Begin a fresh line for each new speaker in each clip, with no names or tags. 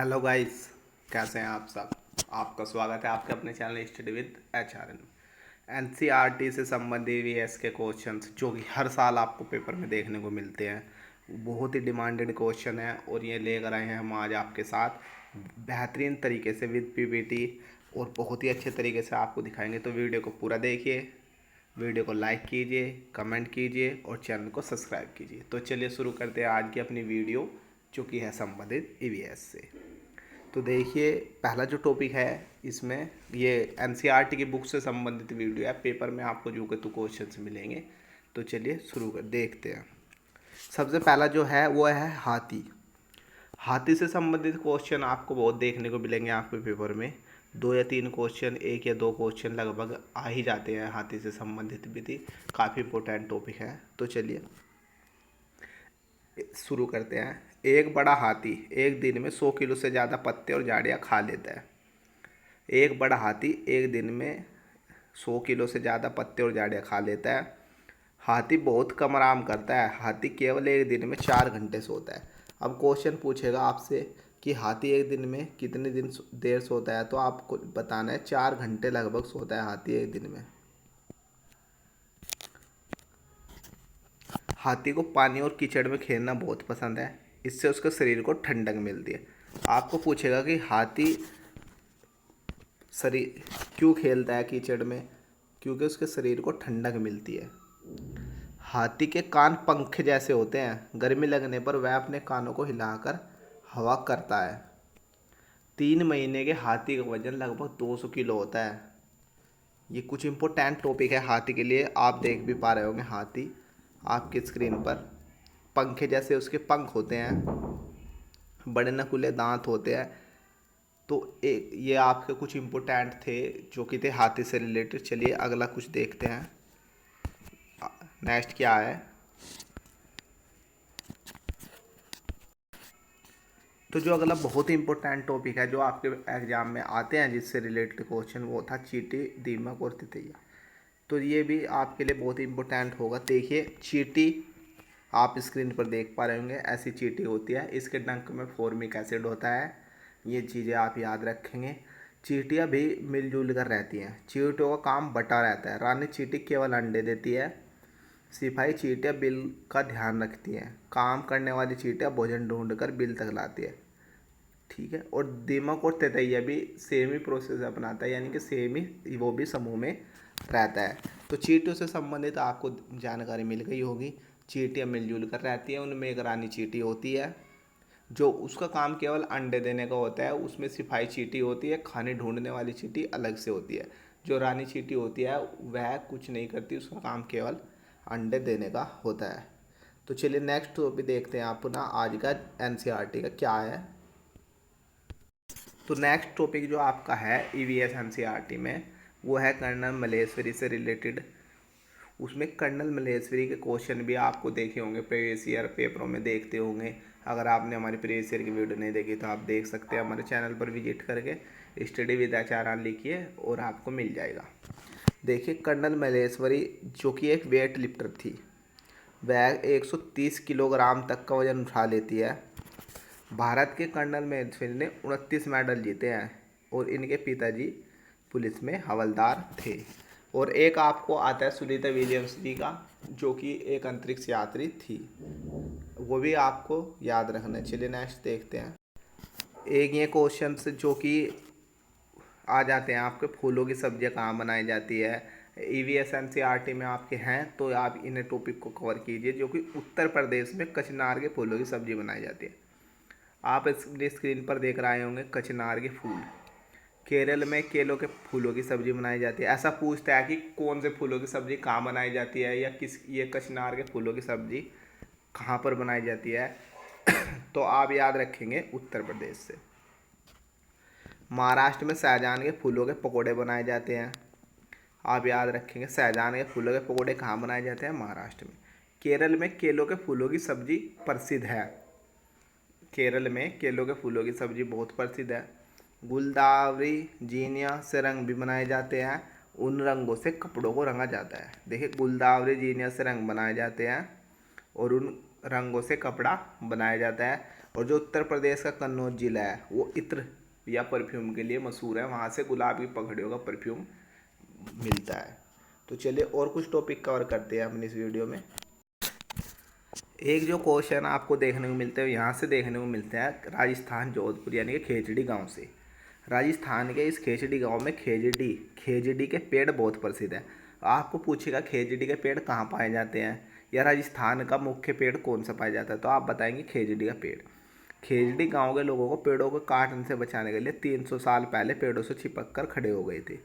Hello guys, कैसे हैं आप सब। आपका स्वागत है आपके अपने channel study with HRN। NCERT से संबंधित वीएस के क्वेश्चंस जो कि हर साल आपको पेपर में देखने को मिलते हैं, बहुत ही डिमांडेड क्वेश्चन है और ये लेकर आए हैं हम आज आपके साथ बेहतरीन तरीके से विद पीपीटी और बहुत ही अच्छे तरीके से आपको दिखाएंगे। तो वीडियो को पूरा देखिए, वीडियो को लाइक कीजिए, कमेंट कीजिए और चैनल को सब्सक्राइब कीजिए। तो चलिए शुरू करते हैं आज की अपनी वीडियो जो कि है संबंधित ईवीएस से। तो देखिए, पहला जो टॉपिक है इसमें ये एनसीईआरटी की बुक से संबंधित वीडियो है। पेपर में आपको जो के तो क्वेश्चन मिलेंगे। तो चलिए शुरू कर देखते हैं। सबसे पहला जो है वो है हाथी। हाथी से संबंधित क्वेश्चन आपको बहुत देखने को मिलेंगे आपके पेपर में। 2 या 3 क्वेश्चन, 1 या 2 क्वेश्चन लगभग आ ही जाते हैं हाथी से संबंधित भी। काफ़ी इंपॉर्टेंट टॉपिक है। तो चलिए शुरू करते हैं। एक बड़ा हाथी एक दिन में 100 किलो से ज़्यादा पत्ते और झाड़ियाँ खा लेता है। एक बड़ा हाथी एक दिन में 100 किलो से ज़्यादा पत्ते और झाड़ियाँ खा लेता है। हाथी बहुत कम आराम करता है। हाथी केवल एक दिन में 4 घंटे सोता है। अब क्वेश्चन पूछेगा आपसे कि हाथी एक दिन में कितने दिन देर सोता है, तो आपको बताना है 4 घंटे लगभग सोता है हाथी एक दिन में। हाथी को पानी और कीचड़ में खेलना बहुत पसंद है, इससे उसके शरीर को ठंडक मिलती है। आपको पूछेगा कि हाथी शरीर क्यों खेलता है कीचड़ में, क्योंकि उसके शरीर को ठंडक मिलती है। हाथी के कान पंखे जैसे होते हैं, गर्मी लगने पर वह अपने कानों को हिलाकर हवा करता है। 3 महीने के हाथी का वजन लगभग 200 किलो होता है। ये कुछ इम्पोर्टेंट टॉपिक है हाथी के लिए। आप देख भी पा रहे होंगे हाथी आपकी स्क्रीन पर। पंखे जैसे उसके पंख होते हैं, बड़े नकुले दांत होते हैं। तो एक ये आपके कुछ इम्पोर्टेंट थे जो कि थे हाथी से रिलेटेड। चलिए अगला कुछ देखते हैं। नेक्स्ट क्या है। तो जो अगला बहुत ही इंपॉर्टेंट टॉपिक है जो आपके एग्जाम में आते हैं जिससे रिलेटेड क्वेश्चन, वो था चींटी, दीमक और तितैया। तो ये भी आपके लिए बहुत ही इंपॉर्टेंट होगा। देखिए चींटी आप स्क्रीन पर देख पा रहे होंगे, ऐसी चींटी होती है। इसके डंक में फॉर्मिक एसिड होता है। ये चीज़ें आप याद रखेंगे। चींटियाँ भी मिलजुल कर रहती हैं। चींटियों का काम बटा रहता है। रानी चींटी केवल अंडे देती है। सिपाही चींटियाँ बिल का ध्यान रखती हैं। काम करने वाली चींटियाँ भोजन ढूंढ कर बिल तक लाती है। ठीक है। और दीमक और तेतैया भी सेम ही प्रोसेस अपनाता है, यानी कि सेम ही वो भी समूह में रहता है। तो चींटियों से संबंधित आपको जानकारी मिल गई होगी। चींटियाँ मिलजुल कर रहती हैं। उनमें एक रानी चींटी होती है जो उसका काम केवल अंडे देने का होता है। उसमें सिपाही चींटी होती है, खाने ढूंढने वाली चींटी अलग से होती है। जो रानी चींटी होती है वह कुछ नहीं करती, उसका काम केवल अंडे देने का होता है। तो चलिए नेक्स्ट टॉपिक देखते हैं अपना आज का एनसीईआरटी का क्या है। तो नेक्स्ट टॉपिक जो आपका है ईवीएस एनसीईआरटी में, वो है कर्नल मलेश्वरी से रिलेटेड। उसमें कर्नल मलेश्वरी के क्वेश्चन भी आपको देखे होंगे, प्रीवियस ईयर पेपरों में देखते होंगे। अगर आपने हमारी प्रीवियस ईयर की वीडियो नहीं देखी तो आप देख सकते हैं हमारे चैनल पर विजिट करके स्टडी विद HRN लिखिए और आपको मिल जाएगा। देखिए कर्नल मलेश्वरी जो कि एक वेट लिफ्टर थी, वह 130 किलोग्राम तक का वजन उठा लेती है। भारत के कर्नल मलेश्वरी ने 29 मेडल जीते हैं और इनके पिताजी पुलिस में हवलदार थे। और एक आपको आता है सुनीता विलियम्स जी का, जो कि एक अंतरिक्ष यात्री थी, वो भी आपको याद रखना। चलिए नेक्स्ट देखते हैं। एक ये क्वेश्चन जो कि आ जाते हैं आपके, फूलों की सब्जियां कहाँ बनाई जाती है। ईवीएस एनसीईआरटी में आपके हैं तो आप इन्हें टॉपिक को कवर कीजिए। जो कि उत्तर प्रदेश में कचनार के फूलों की सब्जी बनाई जाती है। आप स्क्रीन पर देख रहे होंगे कचनार के फूल। केरल में केलों के फूलों की सब्जी बनाई जाती है। ऐसा पूछता है कि कौन से फूलों की सब्जी कहाँ बनाई जाती है, या किस ये कचनार के फूलों की सब्जी कहाँ पर बनाई जाती है तो आप याद रखेंगे उत्तर प्रदेश से। महाराष्ट्र में शाहजहान के फूलों के पकोड़े बनाए जाते हैं। आप याद रखेंगे शाहजहान के फूलों के पकोड़े कहाँ बनाए जाते हैं, महाराष्ट्र में। केरल में केलों के फूलों की सब्जी प्रसिद्ध है। केरल में केलों के फूलों की सब्जी बहुत प्रसिद्ध है। गुलदावरी जीनिया से रंग भी बनाए जाते हैं। उन रंगों से कपड़ों को रंगा जाता है। देखिए गुलदावरी जीनिया से रंग बनाए जाते हैं और उन रंगों से कपड़ा बनाया जाता है। और जो उत्तर प्रदेश का कन्नौज जिला है वो इत्र या परफ्यूम के लिए मशहूर है, वहाँ से गुलाब की पखड़ियों का परफ्यूम मिलता है। तो चलिए और कुछ टॉपिक कवर करते हैं अपनी इस वीडियो में। एक जो क्वेश्चन आपको देखने को मिलते हैं यहाँ से देखने को मिलते हैं राजस्थान जोधपुर यानी कि खेजड़ी गांव से। राजस्थान के इस खेजड़ी गांव में खेजड़ी के पेड़ बहुत प्रसिद्ध है। आपको पूछेगा खेजड़ी के पेड़ कहाँ पाए जाते हैं या राजस्थान का मुख्य पेड़ कौन सा पाया जाता है, तो आप बताएंगे खेजड़ी का पेड़। खेजड़ी गांव के लोगों को पेड़ों को काटने से बचाने के लिए 300 साल पहले पेड़ों से चिपक कर खड़े हो गए थे।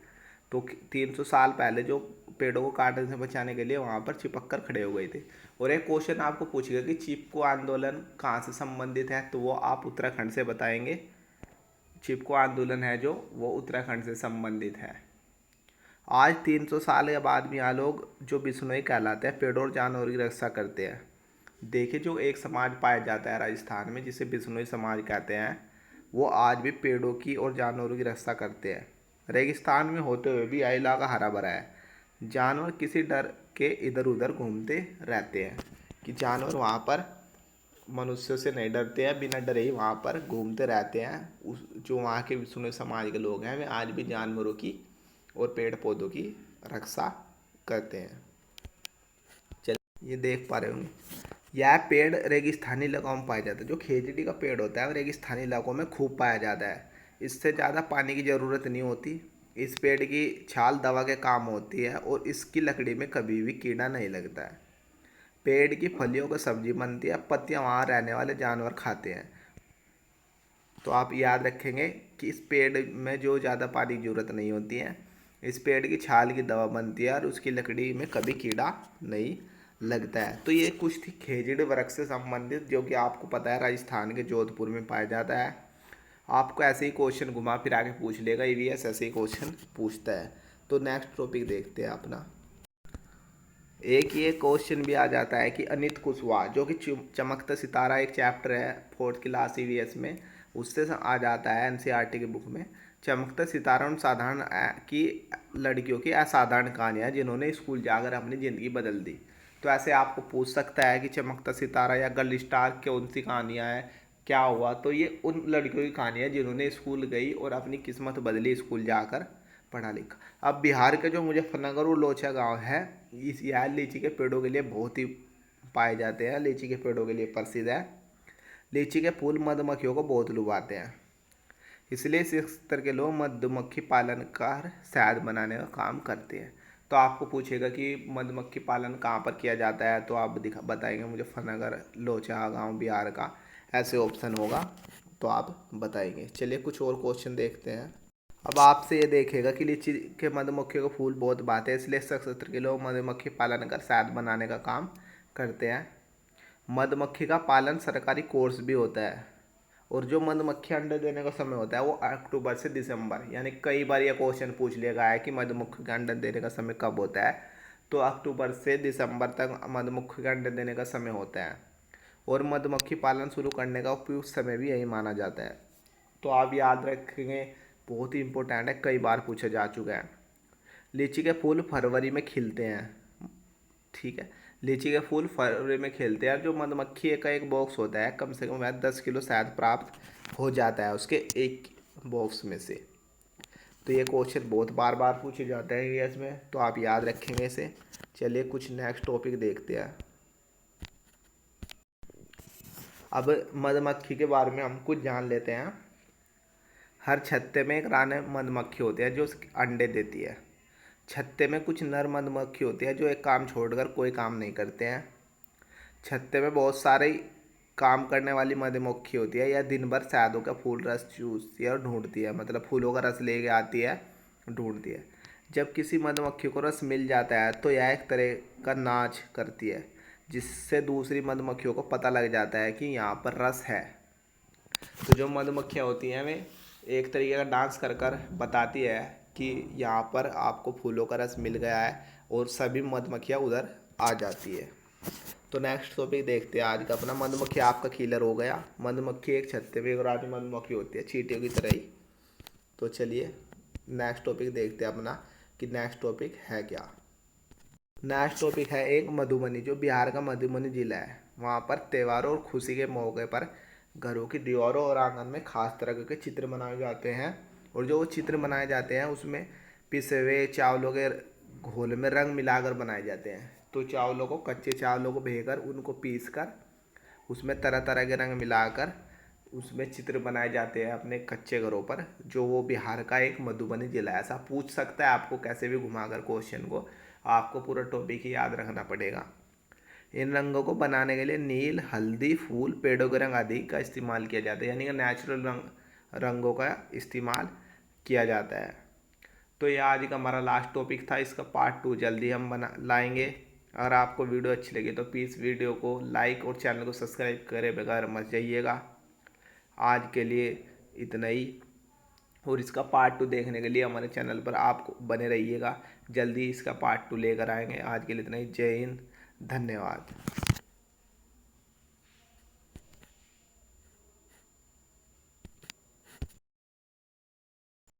तो 300 साल पहले जो पेड़ों को काटने से बचाने के लिए वहाँ पर चिपक कर खड़े हो गए थे। और एक क्वेश्चन आपको पूछेगा कि चिपको आंदोलन कहाँ से संबंधित है, तो वो आप उत्तराखंड से बताएंगे। चिपको आंदोलन है जो वो उत्तराखंड से संबंधित है। आज 300 साल के बाद भी यहाँ लोग जो बिश्नोई कहलाते हैं पेड़ों और जानवरों की रक्षा करते हैं। देखिए जो एक समाज पाया जाता है राजस्थान में जिसे बिश्नोई समाज कहते हैं, वो आज भी पेड़ों की और जानवरों की रक्षा करते हैं। रेगिस्तान में होते हुए भी यह इलाका हरा भरा है। जानवर किसी डर के इधर उधर घूमते रहते हैं कि जानवर वहाँ पर मनुष्यों से नहीं डरते हैं, बिना डरे ही वहाँ पर घूमते रहते हैं। उस जो वहाँ के बिश्नोई समाज के लोग हैं वे आज भी जानवरों की और पेड़ पौधों की रक्षा करते हैं। चलिए ये देख पा रहे होंगे, यह पेड़ रेगिस्तानी इलाकों में पाया जाता है। जो खेजड़ी का पेड़ होता है वो रेगिस्तानी इलाकों में खूब पाया जाता है। इससे ज़्यादा पानी की ज़रूरत नहीं होती। इस पेड़ की छाल दवा के काम होती है और इसकी लकड़ी में कभी भी कीड़ा नहीं लगता है। पेड़ की फलियों को सब्जी बनती है, पत्तियां वहाँ रहने वाले जानवर खाते हैं। तो आप याद रखेंगे कि इस पेड़ में जो ज़्यादा पानी की ज़रूरत नहीं होती है। इस पेड़ की छाल की दवा बनती है और उसकी लकड़ी में कभी कीड़ा नहीं लगता है। तो ये कुछ थी खेजड़ी वृक्ष से संबंधित, जो कि आपको पता है राजस्थान के जोधपुर में पाया जाता है। आपको ऐसे ही क्वेश्चन घुमा फिरा के पूछ लेगा, ईवीएस ऐसे ही क्वेश्चन पूछता है। तो नेक्स्ट टॉपिक देखते हैं अपना। एक ये क्वेश्चन भी आ जाता है कि अनित कुशवाहा जो कि चमकता सितारा एक चैप्टर है 4th क्लास ईवीएस में, उससे आ जाता है एनसीईआरटी की बुक में। चमकता सितारा उन साधारण की लड़कियों की असाधारण कहानियाँ जिन्होंने स्कूल जाकर अपनी ज़िंदगी बदल दी। तो ऐसे आपको पूछ सकता है कि चमकता सितारा या गर्ल स्टार कौन सी कहानियाँ हैं, क्या हुआ, तो ये उन लड़कियों की कहानियाँ जिन्होंने स्कूल गई और अपनी किस्मत बदली स्कूल जाकर पढ़ा लिखा। अब बिहार के जो मुजफ्फरनगर और लोचा गांव है, इस यहाँ लीची के पेड़ों के लिए बहुत ही पाए जाते हैं, लीची के पेड़ों के लिए प्रसिद्ध है। लीची के फूल मधुमक्खियों को बहुत लुभाते हैं, इसलिए इस स्तर के लोग मधुमक्खी पालन कर शहद बनाने का काम करते हैं। तो आपको पूछेगा कि मधुमक्खी पालन कहाँ पर किया जाता है, तो आप बताएंगे मुजफ्फरनगर लोचा गांव बिहार का, ऐसे ऑप्शन होगा तो आप बताएंगे। चलिए कुछ और क्वेश्चन देखते हैं। अब आपसे ये देखेगा कि लीची के मधुमक्खियों को फूल बहुत भाते हैं, इसलिए सशस्त्र के लोग मधुमक्खी पालन कर शहद बनाने का काम करते हैं। मधुमक्खी का पालन सरकारी कोर्स भी होता है। और जो मधुमक्खी अंडे देने का समय होता है वो अक्टूबर से दिसंबर, यानी कई बार ये क्वेश्चन पूछ लिया गया है कि मधुमक्खी का अंडे देने का समय कब होता है, तो अक्टूबर से दिसंबर तक मधुमक्खी का अंडे देने का समय होता है। और मधुमक्खी पालन शुरू करने का उपयुक्त समय भी यही माना जाता है। तो आप याद रखेंगे, बहुत ही इंपॉर्टेंट है, कई बार पूछा जा चुका है। लीची के फूल फरवरी में खिलते हैं, ठीक है, लीची के फूल फरवरी में खिलते हैं। जो मधुमक्खी का एक बॉक्स होता है कम से कम 10 किलो शहद प्राप्त हो जाता है उसके एक बॉक्स में से। तो ये क्वेश्चन बहुत बार बार पूछे जाते हैं इसमें, तो आप याद रखेंगे इसे। चलिए कुछ नेक्स्ट टॉपिक देखते हैं। अब मधुमक्खी के बारे में हम कुछ जान लेते हैं। हर छत्ते में एक रानी मधुमक्खी होती है जो अंडे देती है। छत्ते में कुछ नर मधुमक्खी होती है जो एक काम छोड़कर कोई काम नहीं करते हैं। छत्ते में बहुत सारे काम करने वाली मधुमक्खी होती है। यह दिन भर शहदों का फूल रस चूसती है और ढूंढती है, मतलब फूलों का रस लेके आती है, ढूंढती है। जब किसी मधुमक्खी को रस मिल जाता है तो यह एक तरह का नाच करती है, जिससे दूसरी मधुमक्खियों को पता लग जाता है कि यहाँ पर रस है। तो जो मधुमक्खियाँ होती हैं वे एक तरीके का डांस कर कर बताती है कि यहाँ पर आपको फूलों का रस मिल गया है, और सभी मधुमक्खियाँ उधर आ जाती है। तो नेक्स्ट टॉपिक देखते हैं आज का अपना। मधुमक्खी आपका किलर हो गया। मधुमक्खी एक छत्ते में एक रानी मधुमक्खी होती है, चींटियों की तरह ही। तो चलिए नेक्स्ट टॉपिक देखते हैं अपना कि नेक्स्ट टॉपिक है क्या। नेक्स्ट टॉपिक है एक मधुबनी, जो बिहार का मधुबनी जिला है। वहाँ पर त्योहारों और खुशी के मौके पर घरों की दीवारों और आंगन में खास तरह के चित्र बनाए जाते हैं। और जो वो चित्र बनाए जाते हैं उसमें पिसे हुए चावलों के घोल में रंग मिलाकर बनाए जाते हैं। तो चावलों को, कच्चे चावलों को भेकर उनको पीस कर उसमें तरह तरह के रंग मिलाकर उसमें चित्र बनाए जाते हैं अपने कच्चे घरों पर। जो वो बिहार का एक मधुबनी जिला है। ऐसा पूछ सकता है आपको कैसे भी घुमाकर क्वेश्चन को, आपको पूरा टॉपिक ही याद रखना पड़ेगा। इन रंगों को बनाने के लिए नील, हल्दी, फूल, पेड़ों के रंग आदि का इस्तेमाल किया जाता है, यानी कि नेचुरल रंगों का इस्तेमाल किया जाता है। तो ये आज का हमारा लास्ट टॉपिक था। इसका पार्ट 2 जल्दी हम बना लाएंगे। अगर आपको वीडियो अच्छी लगी तो प्लीज़ वीडियो को लाइक और चैनल को सब्सक्राइब करे बगैर मत जाइएगा। आज के लिए इतना ही। और इसका पार्ट 2 देखने के लिए हमारे चैनल पर आप बने रहिएगा। जल्दी इसका पार्ट 2 लेकर आएंगे। आज के लिए इतना ही। जय हिंद, धन्यवाद।